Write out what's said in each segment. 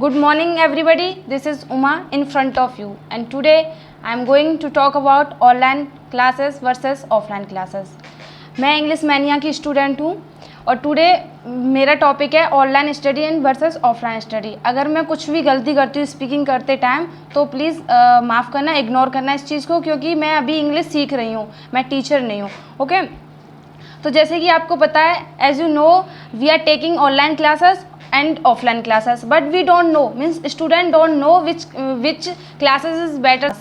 Good morning everybody, this is Uma in front of you and today I am going to talk about online classes versus offline classes. मैं English mania की student हूँ और today मेरा topic है online study and versus offline study. अगर मैं कुछ भी गलती करती हूँ स्पीकिंग करते टाइम तो प्लीज़ माफ़ करना, इग्नोर करना इस चीज़ को, क्योंकि मैं अभी इंग्लिश सीख रही हूँ, मैं टीचर नहीं हूँ. ओके तो जैसे कि आपको पता है, as you know we are taking online classes and offline classes, but we don't know, means student don't know which classes is better,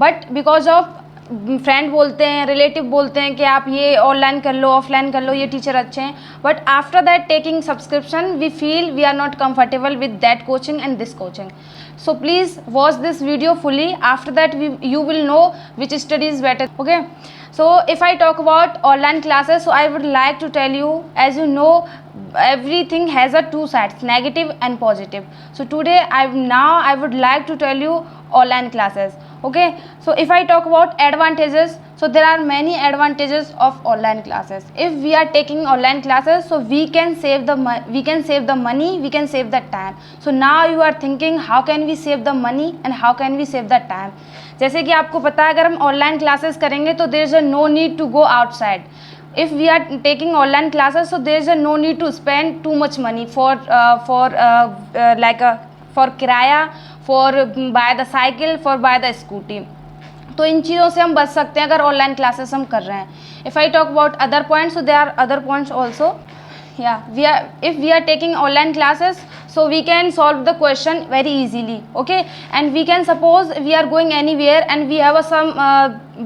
but because of friend बोलते हैं, रिलेटिव बोलते हैं कि आप ये ऑनलाइन कर लो, ऑफलाइन कर लो, ये टीचर अच्छे हैं, but after that taking subscription we feel we are not comfortable with that coaching and this coaching. So please watch this video fully. After that you will know which study is better. Okay, so if I talk about online classes, so I would like to tell you, as you know everything has a two sides, negative and positive. So today I would like to tell you online classes. Okay, so if I talk about advantages, so there are many advantages of online classes. If we are taking online classes, so we can save the money, we can save the time. So now you are thinking, how can we save the money and how can we save the time? जैसे कि आपको पता है, अगर हम online classes करेंगे तो there is a no need to go outside. If we are taking online classes, so there is a no need to spend too much money for kiraya, for buy the cycle, for buy the scooty. तो इन चीज़ों से हम बच सकते हैं अगर online classes हम कर रहे हैं. If I talk about other points, so there are other points also. If we are taking online classes, so we can solve the question very easily. Okay, and we can suppose we are going anywhere and we have some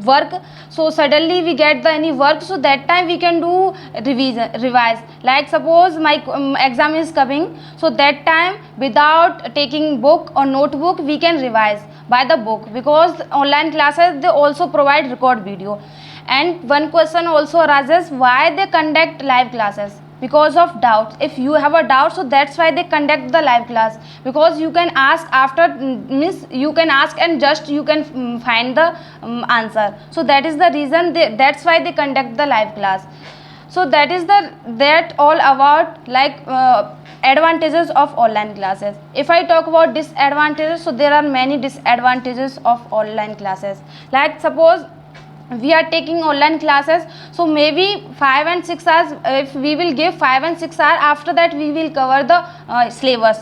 work, so suddenly we get the any work, so that time we can do revise. Like suppose my exam is coming, so that time without taking book or notebook we can revise by the book, because online classes they also provide record video. And one question also arises, why they conduct live classes? Because of doubts. If you have a doubt, so that's why they conduct the live class, because you can ask after, means you can ask and just you can find the answer. So that is the reason that's why they conduct the live class. So that is that all about like advantages of online classes. If I talk about disadvantages, so there are many disadvantages of online classes. Like suppose we are taking online classes, so maybe 5 and 6 hours, if we will give 5 and 6 hours, after that we will cover the syllabus.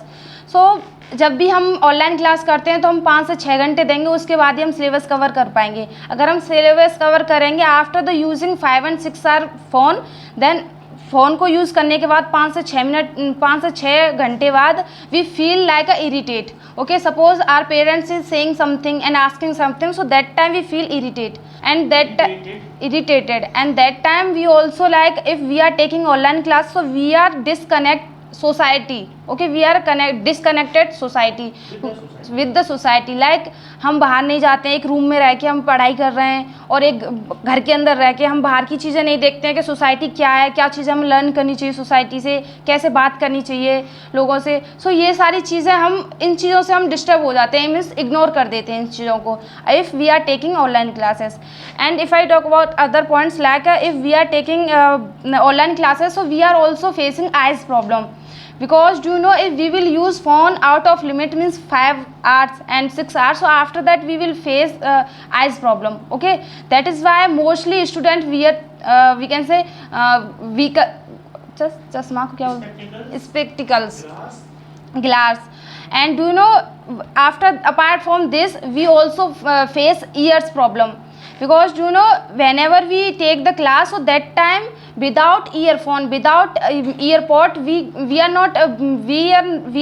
So जब भी हम online class करते हैं तो हम 5 से 6 घंटे देंगे, उसके बाद ही हम सिलेबस कवर कर पाएंगे. अगर हम सिलेबस कवर करेंगे after the using 5 and 6 our phone, then phone को यूज़ करने के बाद 5 से 6 घंटे बाद we feel like a irritate. Okay, suppose our parents is saying something and asking something, so that time we feel irritated and that time we also, like if we are taking online class, so we are disconnect society. Okay, we are disconnected society with the society. Like हम बाहर नहीं जाते हैं, एक room में रह के हम पढ़ाई कर रहे हैं और एक घर के अंदर रह के हम बाहर की चीज़ें नहीं देखते हैं कि सोसाइटी क्या है, क्या चीज़ें हम लर्न करनी चाहिए सोसाइटी से, कैसे बात करनी चाहिए लोगों से. सो ये सारी चीज़ें हम, इन चीज़ों से हम डिस्टर्ब हो जाते हैं, मीन्स इग्नोर कर देते हैं इन चीज़ों को, if we are taking online classes. And if I talk about other points, like if we are taking online classes, so we are also facing eyes problem. Because do you know, if we will use phone out of limit, means 5 hours and 6 hours, so after that we will face eyes problem. Okay, that is why mostly student wear we can say just चश्मा को क्या बोलते, spectacles, glass. And do you know, apart from this we also face ears problem, because do you know whenever we take the class, so that time without earphone, without earpod, we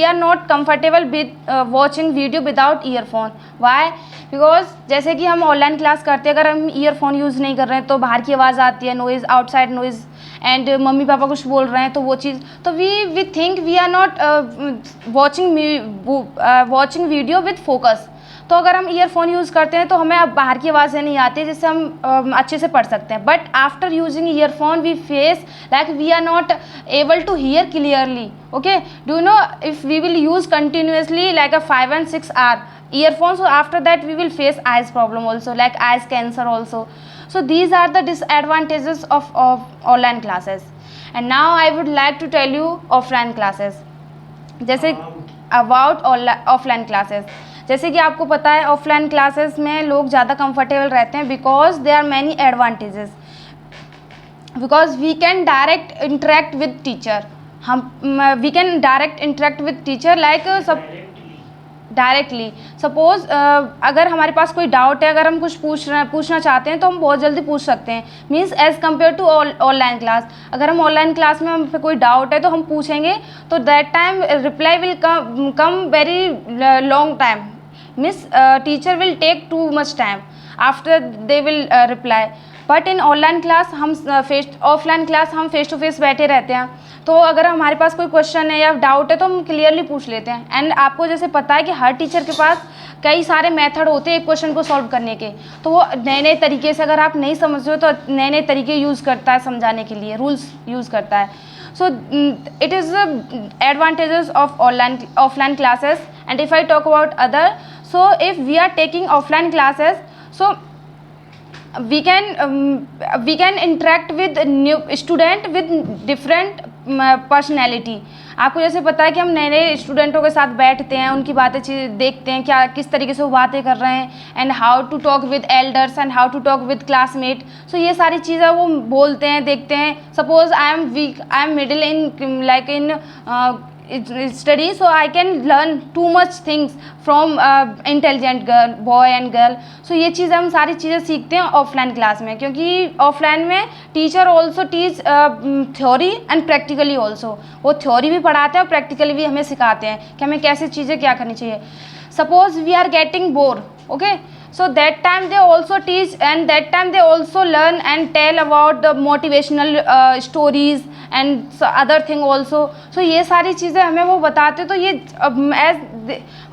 are not comfortable with watching video without earphone. Why? Because जैसे कि हम online class करते हैं, अगर हम earphone use नहीं कर रहे हैं तो बाहर की आवाज़ आती है, noise, outside noise, and mummy papa कुछ बोल रहे हैं तो वो चीज़, तो we think we are not watching video with focus. तो अगर हम ईयरफोन यूज़ करते हैं तो हमें अब बाहर की आवाज़ें नहीं आती जिससे हम अच्छे से पढ़ सकते हैं. But after using earphone we face like we are not able to hear clearly. Okay, do know, if we will use continuously like a 5 and 6 hour earphones, so after that we will face eyes problem also, like eyes cancer also. So these are the disadvantages of online classes. And now I would like to tell you offline classes. जैसे about offline classes. जैसे कि आपको पता है offline classes में लोग ज़्यादा comfortable रहते हैं because they are many advantages, because we can direct interact with teacher. We can direct interact with teacher like सब डायरेक्टली। सपोज अगर हमारे पास कोई डाउट है, अगर हम कुछ पूछना चाहते हैं तो हम बहुत जल्दी पूछ सकते हैं, means as compare to online class. अगर हम ऑनलाइन क्लास में हम पे कोई डाउट है तो हम पूछेंगे तो that time reply will come very long time, means teacher will take too much time after they will reply. But in online class हम ऑफलाइन क्लास हम फेस टू फेस बैठे रहते हैं, तो अगर हमारे पास कोई क्वेश्चन है या डाउट है तो हम क्लियरली पूछ लेते हैं। एंड आपको जैसे पता है कि हर टीचर के पास कई सारे मेथड होते हैं एक क्वेश्चन को सॉल्व करने के, तो वो नए नए तरीके से, अगर आप नहीं समझ रहे हो तो नए नए तरीके यूज़ करता है समझाने के लिए, रूल्स यूज़ करता है। So it is advantages of offline classes. And if I talk about other, so if we are taking offline classes, so we can interact with new student with different personality। आपको जैसे पता है कि हम नए नए स्टूडेंटों के साथ बैठते हैं, उनकी बातें देखते हैं, क्या किस तरीके से वो बातें कर रहे हैं, and how to talk with elders and how to talk with classmate. So ये सारी चीज़ें वो बोलते हैं, देखते हैं। Suppose I am weak, I am middle in like in study, so I can learn too much things from intelligent girl, boy and girl। so ये चीज़ें हम सारी चीज़ें सीखते हैं ऑफलाइन क्लास में, क्योंकि ऑफलाइन में teacher also teach theory and practically also. वो थ्योरी भी पढ़ाते हैं और प्रैक्टिकली भी हमें सिखाते हैं कि हमें कैसे चीज़ें क्या करनी चाहिए। Suppose we are getting bore, okay, so that time they also teach and that time they also learn and tell about the motivational stories and other thing also। so ये सारी चीज़ें हमें वो बताते, तो ये as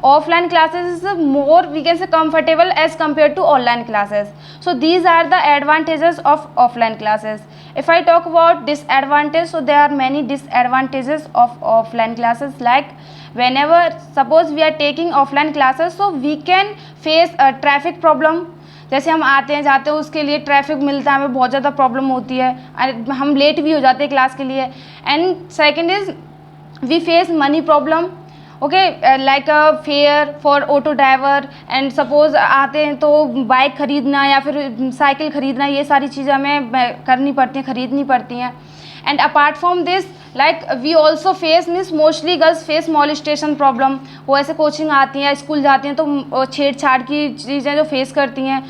offline classes is more we can say comfortable as compared to online classes। so these are the advantages of offline classes। if I talk about disadvantage, so there are many disadvantages of offline classes, like whenever suppose we are taking offline classes, so we can face a traffic problem। जैसे हम आते हैं जाते हैं उसके लिए traffic मिलता है, हमें बहुत ज़्यादा प्रॉब्लम होती है, हम लेट भी हो जाते हैं क्लास के लिए। And second is we face money problem, okay, like fare for auto driver. And suppose आते हैं तो बाइक ख़रीदना या फिर साइकिल ख़रीदना, ये सारी चीज़ें हमें करनी पड़ती हैं, ख़रीदनी पड़ती हैं। And apart from this like we also face, means mostly girls face molestation problem. वो ऐसे कोचिंग आती हैं, स्कूल जाती हैं तो छेड़छाड़ की चीज़ें जो फेस करती हैं।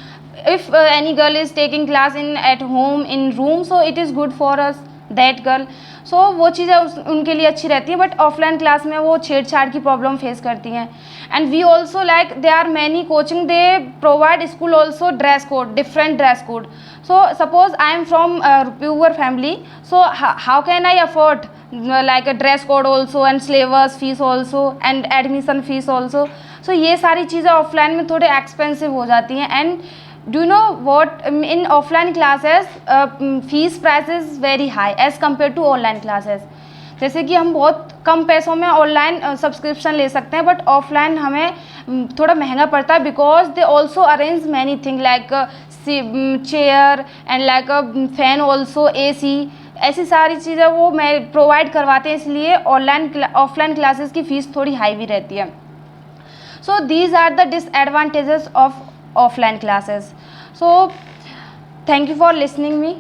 If any girl is taking class in at home in room, so it is good for us that girl. So वो चीज़ें उनके लिए अच्छी रहती हैं, बट ऑफलाइन क्लास में वो छेड़छाड़ की प्रॉब्लम फेस करती हैं। And we also like they are many coaching, they provide school also dress code, different dress code. so suppose I am from a poor family, so how can I afford like a dress code also and syllabus fees also and admission fees also। so ये सारी चीज़ें offline में थोड़े expensive हो जाती हैं। And do you know what in offline classes fees price is very high as compared to online classes। जैसे कि हम बहुत कम पैसों में ऑनलाइन सब्सक्रिप्शन ले सकते हैं, बट ऑफलाइन हमें थोड़ा महंगा पड़ता है, because they also arrange many thing like chair and like a fan also, AC, ऐसी सारी चीज़ें वो मैं प्रोवाइड करवाते हैं, इसलिए ऑफलाइन क्लासेस की फ़ीस थोड़ी हाई भी रहती है। So these are the disadvantages of offline classes. So thank you for listening me.